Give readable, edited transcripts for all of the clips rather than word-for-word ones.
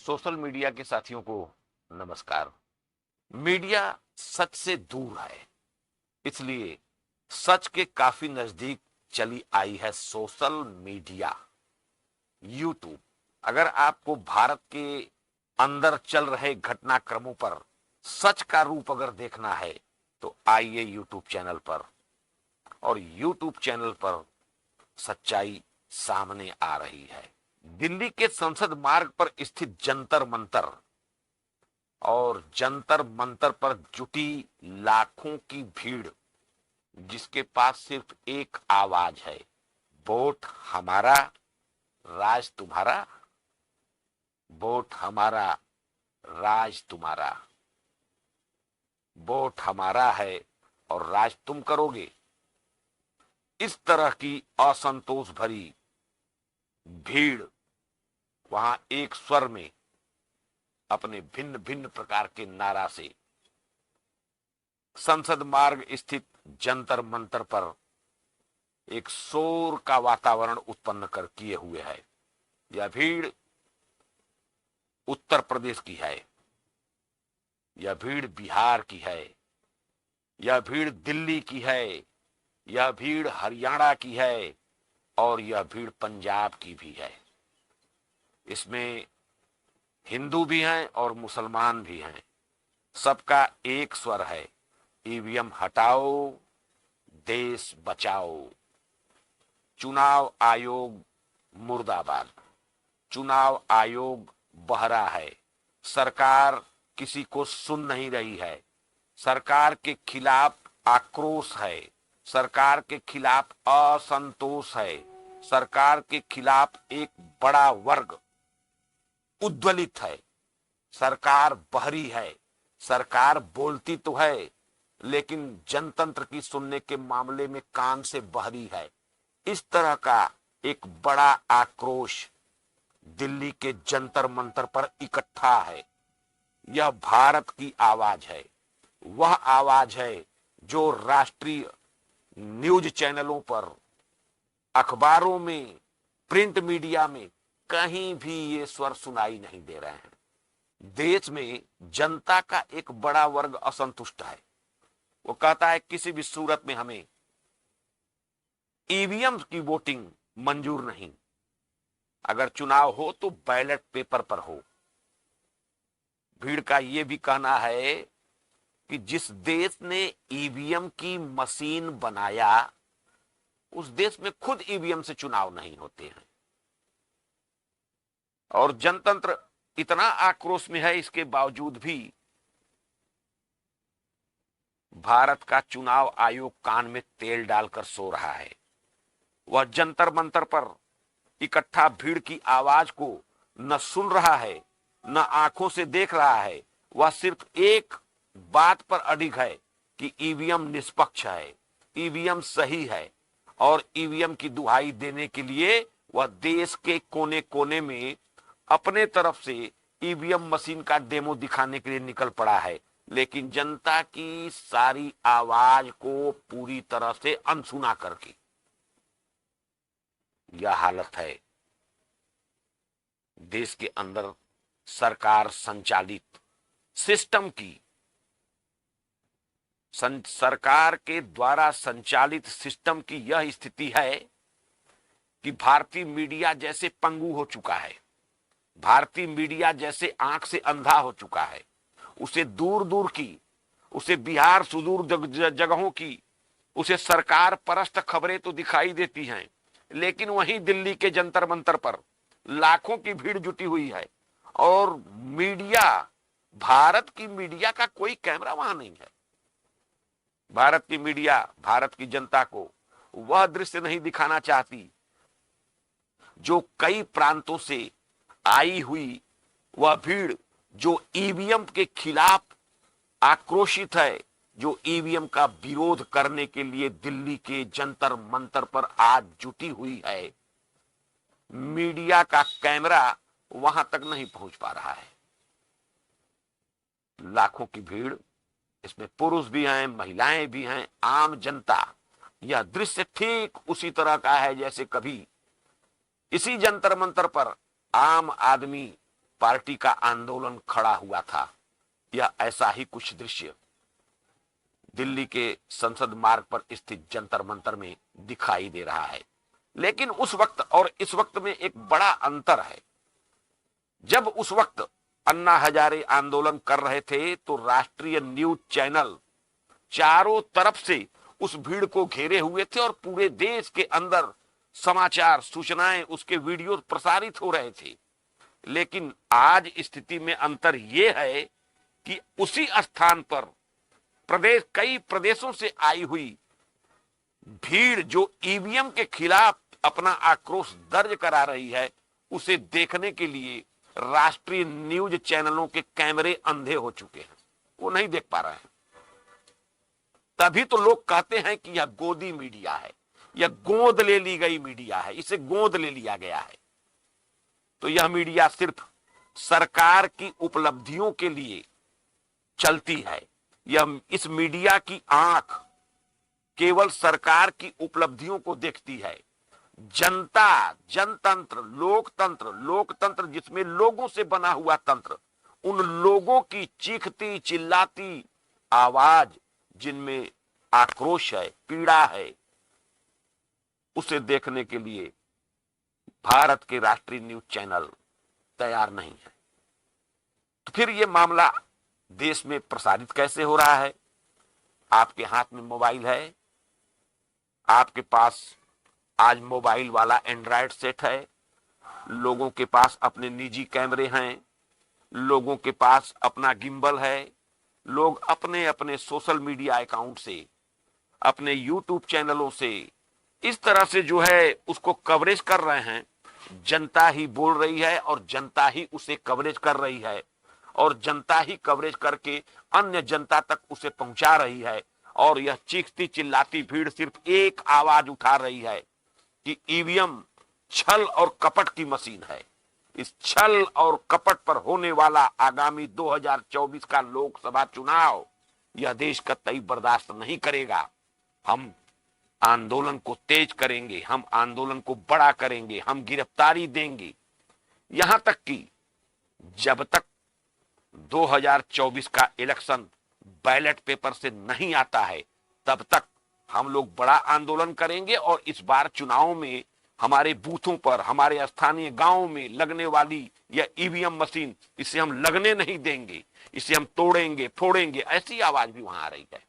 Social media के साथियों को नमस्कार। मीडिया सच से दूर है, इसलिए सच के काफी नजदीक चली आई है सोशल मीडिया, यूट्यूब। अगर आपको भारत के अंदर चल रहे घटनाक्रमों पर सच का रूप अगर देखना है तो आइए यूट्यूब चैनल पर, और यूट्यूब चैनल पर सच्चाई सामने आ रही है। दिल्ली के संसद मार्ग पर स्थित जंतर मंतर और जंतर मंतर पर जुटी लाखों की भीड़, जिसके पास सिर्फ एक आवाज है, वोट हमारा, राज तुम्हारा। वोट हमारा, राज तुम्हारा। वोट हमारा है और राज तुम करोगे। इस तरह की असंतोष भरी भीड़ वहां एक स्वर में अपने भिन्न भिन्न प्रकार के नारा से संसद मार्ग स्थित जंतर मंतर पर एक शोर का वातावरण उत्पन्न कर किए हुए है। यह भीड़ उत्तर प्रदेश की है, यह भीड़ बिहार की है, यह भीड़ दिल्ली की है, यह भीड़ हरियाणा की है और यह भीड़ पंजाब की भी है। इसमें हिंदू भी हैं और मुसलमान भी हैं। सबका एक स्वर है, ईवीएम हटाओ, देश बचाओ। चुनाव आयोग मुर्दाबाद। चुनाव आयोग बहरा है। सरकार किसी को सुन नहीं रही है। सरकार के खिलाफ आक्रोश है, सरकार के खिलाफ असंतोष है, सरकार के खिलाफ एक बड़ा वर्ग उद्वेलित है। सरकार बहरी है, सरकार बोलती तो है लेकिन जनतंत्र की सुनने के मामले में कान से बहरी है। इस तरह का एक बड़ा आक्रोश दिल्ली के जंतर मंतर पर इकट्ठा है। यह भारत की आवाज है, वह आवाज है जो राष्ट्रीय न्यूज चैनलों पर, अखबारों में, प्रिंट मीडिया में कहीं भी ये स्वर सुनाई नहीं दे रहे हैं। देश में जनता का एक बड़ा वर्ग असंतुष्ट है। वो कहता है किसी भी सूरत में हमें ईवीएम की वोटिंग मंजूर नहीं, अगर चुनाव हो तो बैलेट पेपर पर हो। भीड़ का यह भी कहना है कि जिस देश ने ईवीएम की मशीन बनाया उस देश में खुद ईवीएम से चुनाव नहीं होते हैं। और जनतंत्र इतना आक्रोश में है, इसके बावजूद भी भारत का चुनाव आयोग कान में तेल डालकर सो रहा है। वह जंतर मंतर पर इकट्ठा भीड़ की आवाज को न सुन रहा है, न आंखों से देख रहा है। वह सिर्फ एक बात पर अडिग है कि ईवीएम निष्पक्ष है, ईवीएम सही है, और ईवीएम की दुहाई देने के लिए वह देश के कोने कोने में अपने तरफ से ईवीएम मशीन का डेमो दिखाने के लिए निकल पड़ा है। लेकिन जनता की सारी आवाज को पूरी तरह से अनसुना करके यह हालत है देश के अंदर सरकार संचालित सिस्टम की। सरकार के द्वारा संचालित सिस्टम की यह स्थिति है कि भारतीय मीडिया जैसे पंगु हो चुका है, भारतीय मीडिया जैसे आंख से अंधा हो चुका है। उसे दूर दूर की, उसे बिहार सुदूर जगहों की, उसे सरकार परस्त खबरें तो दिखाई देती हैं, लेकिन वहीं दिल्ली के जंतर मंतर पर लाखों की भीड़ जुटी हुई है और मीडिया, भारत की मीडिया का कोई कैमरा वहां नहीं है। भारत की मीडिया भारत की जनता को वह दृश्य नहीं दिखाना चाहती जो कई प्रांतों से आई हुई वह भीड़ जो ईवीएम के खिलाफ आक्रोशित है, जो ईवीएम का विरोध करने के लिए दिल्ली के जंतर मंतर पर आज जुटी हुई है। मीडिया का कैमरा वहां तक नहीं पहुंच पा रहा है। लाखों की भीड़, इसमें पुरुष भी हैं, महिलाएं भी हैं, आम जनता। यह दृश्य ठीक उसी तरह का है जैसे कभी इसी जंतर मंतर पर आम आदमी पार्टी का आंदोलन खड़ा हुआ था। यह ऐसा ही कुछ दृश्य दिल्ली के संसद मार्ग पर स्थित जंतर मंतर में दिखाई दे रहा है। लेकिन उस वक्त और इस वक्त में एक बड़ा अंतर है। जब उस वक्त अन्ना हजारे आंदोलन कर रहे थे तो राष्ट्रीय न्यूज चैनल चारों तरफ से उस भीड़ को घेरे हुए थे और पूरे देश के अंदर समाचार, सूचनाएं, उसके वीडियो प्रसारित हो रहे थे। लेकिन आज स्थिति में अंतर यह है कि उसी स्थान पर कई प्रदेशों से आई हुई भीड़ जो ईवीएम के खिलाफ अपना आक्रोश दर्ज करा रही है, उसे देखने के लिए राष्ट्रीय न्यूज चैनलों के कैमरे अंधे हो चुके हैं, वो नहीं देख पा रहे हैं। तभी तो लोग कहते हैं कि यह गोदी मीडिया है, यह गोद ले ली गई मीडिया है, इसे गोद ले लिया गया है। तो यह मीडिया सिर्फ सरकार की उपलब्धियों के लिए चलती है। यह इस मीडिया की आंख केवल सरकार की उपलब्धियों को देखती है। जनता, जनतंत्र, लोकतंत्र जिसमें लोगों से बना हुआ तंत्र, उन लोगों की चीखती चिल्लाती आवाज, जिनमें आक्रोश है, पीड़ा है, उसे देखने के लिए भारत के राष्ट्रीय न्यूज चैनल तैयार नहीं है। तो फिर यह मामला देश में प्रसारित कैसे हो रहा है? आपके हाथ में मोबाइल है, आपके पास आज मोबाइल वाला एंड्रॉयड सेट है, लोगों के पास अपने निजी कैमरे हैं, लोगों के पास अपना गिम्बल है, लोग अपने अपने सोशल मीडिया अकाउंट से, अपने यूट्यूब चैनलों से इस तरह से जो है उसको कवरेज कर रहे हैं। जनता ही बोल रही है और जनता ही उसे कवरेज कर रही है और जनता ही कवरेज करके अन्य जनता तक उसे पहुंचा रही है। और यह चीखती चिल्लाती भीड़ सिर्फ एक आवाज उठा रही है कि ईवीएम छल और कपट की मशीन है। इस छल और कपट पर होने वाला आगामी 2024 का लोकसभा चुनाव यह देश कतई बर्दाश्त नहीं करेगा। हम आंदोलन को तेज करेंगे, हम आंदोलन को बड़ा करेंगे, हम गिरफ्तारी देंगे। यहां तक कि जब तक 2024 का इलेक्शन बैलेट पेपर से नहीं आता है, तब तक हम लोग बड़ा आंदोलन करेंगे और इस बार चुनाव में हमारे बूथों पर, हमारे स्थानीय गांवों में लगने वाली यह ईवीएम मशीन, इसे हम लगने नहीं देंगे, इसे हम तोड़ेंगे, फोड़ेंगे, ऐसी आवाज भी वहां आ रही है।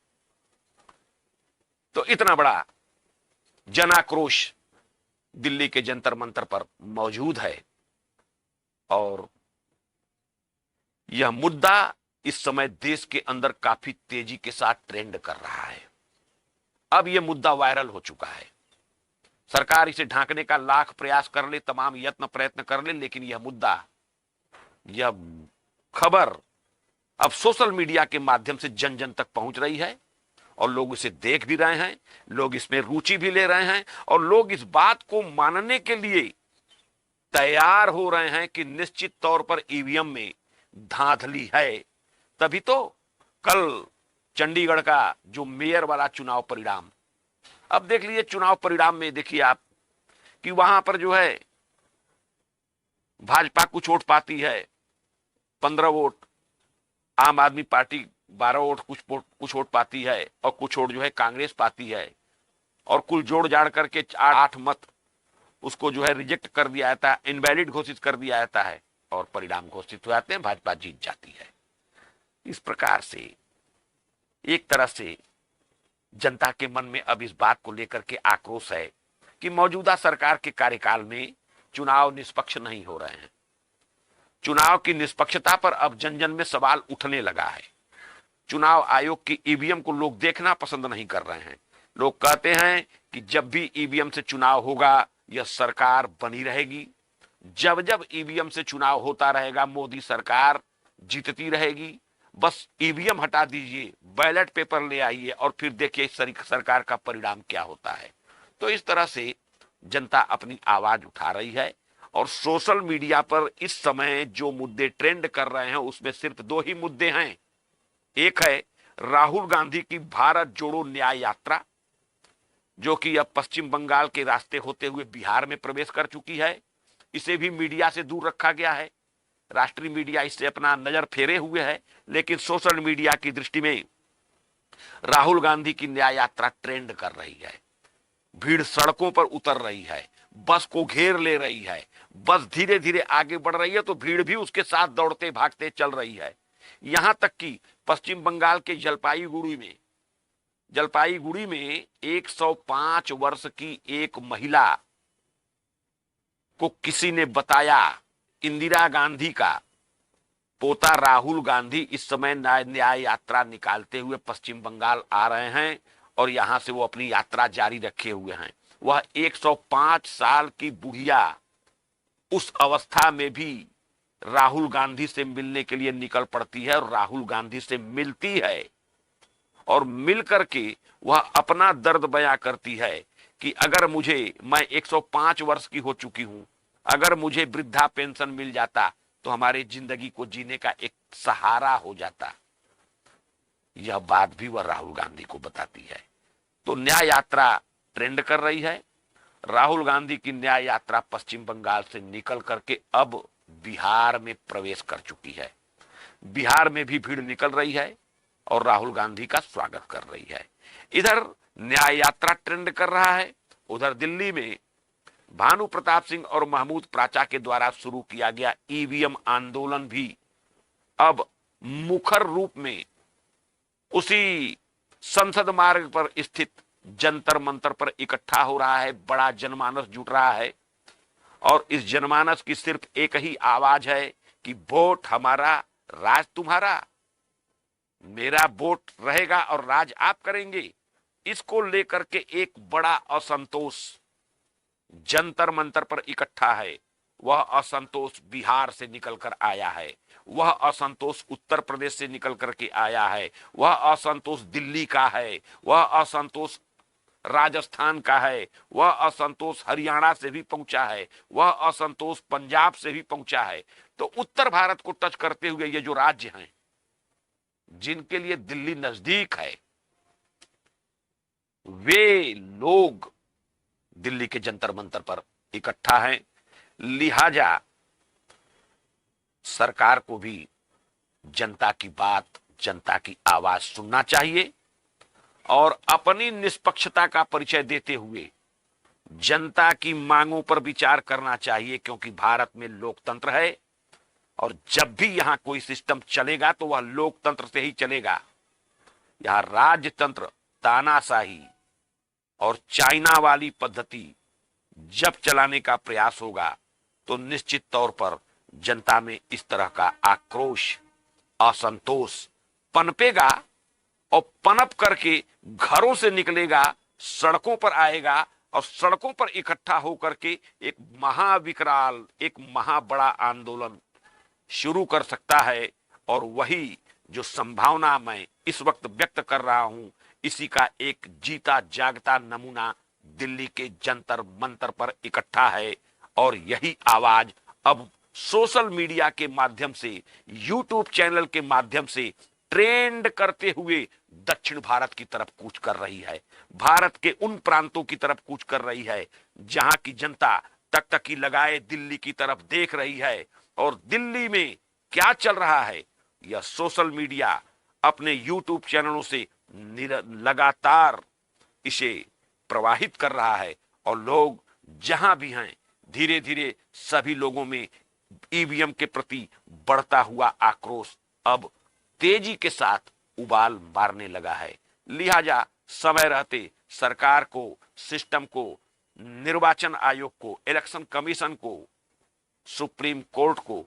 तो इतना बड़ा जनाक्रोश दिल्ली के जंतर मंतर पर मौजूद है और यह मुद्दा इस समय देश के अंदर काफी तेजी के साथ ट्रेंड कर रहा है। अब यह मुद्दा वायरल हो चुका है। सरकार इसे ढांकने का लाख प्रयास कर ले, तमाम यत्न प्रयत्न कर ले, लेकिन यह मुद्दा, यह खबर अब सोशल मीडिया के माध्यम से जन जन तक पहुंच रही है और लोग इसे देख भी रहे हैं, लोग इसमें रुचि भी ले रहे हैं और लोग इस बात को मानने के लिए तैयार हो रहे हैं कि निश्चित तौर पर ईवीएम में धांधली है। तभी तो कल चंडीगढ़ का जो मेयर वाला चुनाव परिणाम, अब देख लीजिए चुनाव परिणाम में देखिए आप कि वहां पर जो है भाजपा कुछ वोट पाती है 15 वोट, आम आदमी पार्टी 12 वोट कुछ वोट पाती है और कुछ वोट जो है कांग्रेस पाती है और कुल जोड़ जाड़ करके 8 मत उसको जो है रिजेक्ट कर दिया जाता है, इनवैलिड घोषित कर दिया जाता है और परिणाम घोषित हो जाते हैं, भाजपा जीत जाती है। इस प्रकार से एक तरह से जनता के मन में अब इस बात को लेकर के आक्रोश है कि मौजूदा सरकार के कार्यकाल में चुनाव निष्पक्ष नहीं हो रहे हैं। चुनाव की निष्पक्षता पर अब जन जन में सवाल उठने लगा है। चुनाव आयोग की ईवीएम को लोग देखना पसंद नहीं कर रहे हैं। लोग कहते हैं कि जब भी ईवीएम से चुनाव होगा यह सरकार बनी रहेगी, जब जब ईवीएम से चुनाव होता रहेगा मोदी सरकार जीतती रहेगी। बस ईवीएम हटा दीजिए, बैलेट पेपर ले आइए और फिर देखिए सरकार का परिणाम क्या होता है। तो इस तरह से जनता अपनी आवाज उठा रही है और सोशल मीडिया पर इस समय जो मुद्दे ट्रेंड कर रहे हैं उसमें सिर्फ 2 ही मुद्दे हैं। एक है राहुल गांधी की भारत जोड़ो न्याय यात्रा, जो कि अब पश्चिम बंगाल के रास्ते होते हुए बिहार में प्रवेश कर चुकी है। इसे भी मीडिया से दूर रखा गया है। राष्ट्रीय मीडिया इससे अपना नजर फेरे हुए है, लेकिन सोशल मीडिया की दृष्टि में राहुल गांधी की न्याय यात्रा ट्रेंड कर रही है। भीड़ सड़कों पर उतर रही है, बस को घेर ले रही है, बस धीरे धीरे आगे बढ़ रही है तो भीड़ भी उसके साथ दौड़ते भागते चल रही है। यहां तक कि पश्चिम बंगाल के जलपाईगुड़ी में 105 वर्ष की एक महिला को किसी ने बताया, इंदिरा गांधी का पोता राहुल गांधी इस समय न्याय यात्रा निकालते हुए पश्चिम बंगाल आ रहे हैं और यहां से वो अपनी यात्रा जारी रखे हुए हैं। वह 105 साल की बुढ़िया उस अवस्था में भी राहुल गांधी से मिलने के लिए निकल पड़ती है और राहुल गांधी से मिलती है और मिल करके वह अपना दर्द बयां करती है कि अगर मैं 105 वर्ष की हो चुकी हूं, अगर मुझे वृद्धा पेंशन मिल जाता तो हमारे जिंदगी को जीने का एक सहारा हो जाता। यह बात भी वह राहुल गांधी को बताती है। तो न्याय यात्रा ट्रेंड कर रही है। राहुल गांधी की न्याय यात्रा पश्चिम बंगाल से निकल करके अब बिहार में प्रवेश कर चुकी है। बिहार में भी भीड़ निकल रही है और राहुल गांधी का स्वागत कर रही है। इधर न्याय यात्रा ट्रेंड कर रहा है, उधर दिल्ली में भानु प्रताप सिंह और महमूद प्राचा के द्वारा शुरू किया गया ईवीएम आंदोलन भी अब मुखर रूप में उसी संसद मार्ग पर स्थित जंतर मंतर पर इकट्ठा हो रहा है। बड़ा जनमानस जुट रहा है और इस जनमानस की सिर्फ एक ही आवाज है कि वोट हमारा, राज तुम्हारा। मेरा वोट रहेगा और राज आप करेंगे। इसको लेकर के एक बड़ा असंतोष जंतर मंतर पर इकट्ठा है। वह असंतोष बिहार से निकलकर आया है, वह असंतोष उत्तर प्रदेश से निकल करके आया है, वह असंतोष दिल्ली का है, वह असंतोष राजस्थान का है, वह असंतोष हरियाणा से भी पहुंचा है, वह असंतोष पंजाब से भी पहुंचा है। तो उत्तर भारत को टच करते हुए ये जो राज्य हैं जिनके लिए दिल्ली नजदीक है, वे लोग दिल्ली के जंतर मंतर पर इकट्ठा हैं। लिहाजा सरकार को भी जनता की बात, जनता की आवाज सुनना चाहिए और अपनी निष्पक्षता का परिचय देते हुए जनता की मांगों पर विचार करना चाहिए, क्योंकि भारत में लोकतंत्र है और जब भी यहां कोई सिस्टम चलेगा तो वह लोकतंत्र से ही चलेगा। यहां राजतंत्र, तानाशाही और चाइना वाली पद्धति जब चलाने का प्रयास होगा तो निश्चित तौर पर जनता में इस तरह का आक्रोश, असंतोष पनपेगा और पनप करके घरों से निकलेगा, सड़कों पर आएगा और सड़कों पर इकट्ठा होकर के एक महाविकराल, एक महाबड़ा आंदोलन शुरू कर सकता है। और वही जो संभावना मैं इस वक्त व्यक्त कर रहा हूं, इसी का एक जीता जागता नमूना दिल्ली के जंतर मंतर पर इकट्ठा है। और यही आवाज अब सोशल मीडिया के माध्यम से, यूट्यूब चैनल के माध्यम से ट्रेंड करते हुए दक्षिण भारत की तरफ कूच कर रही है, भारत के उन प्रांतों की तरफ कूच कर रही है जहां की जनता टकटकी लगाए दिल्ली की तरफ देख रही है। और दिल्ली में क्या चल रहा है, यह सोशल मीडिया अपने यूट्यूब चैनलों से लगातार इसे प्रवाहित कर रहा है और लोग जहां भी हैं धीरे धीरे सभी लोगों में ईवीएम के प्रति बढ़ता हुआ आक्रोश अब तेजी के साथ उबाल मारने लगा है। लिहाजा समय रहते सरकार को, सिस्टम को, निर्वाचन आयोग को, इलेक्शन कमीशन को, सुप्रीम कोर्ट को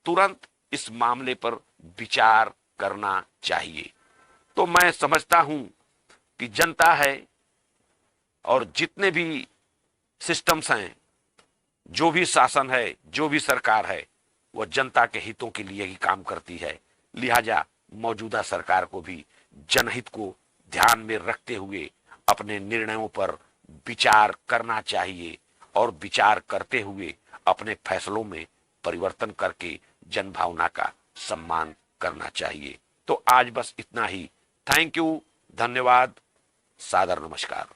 तुरंत इस मामले पर विचार करना चाहिए। तो मैं समझता हूं कि जनता है और जितने भी सिस्टम्स हैं, जो भी शासन है, जो भी सरकार है, वह जनता के हितों के लिए ही काम करती है। लिहाजा मौजूदा सरकार को भी जनहित को ध्यान में रखते हुए अपने निर्णयों पर विचार करना चाहिए और विचार करते हुए अपने फैसलों में परिवर्तन करके जनभावना का सम्मान करना चाहिए। तो आज बस इतना ही। थैंक यू, धन्यवाद, सादर नमस्कार।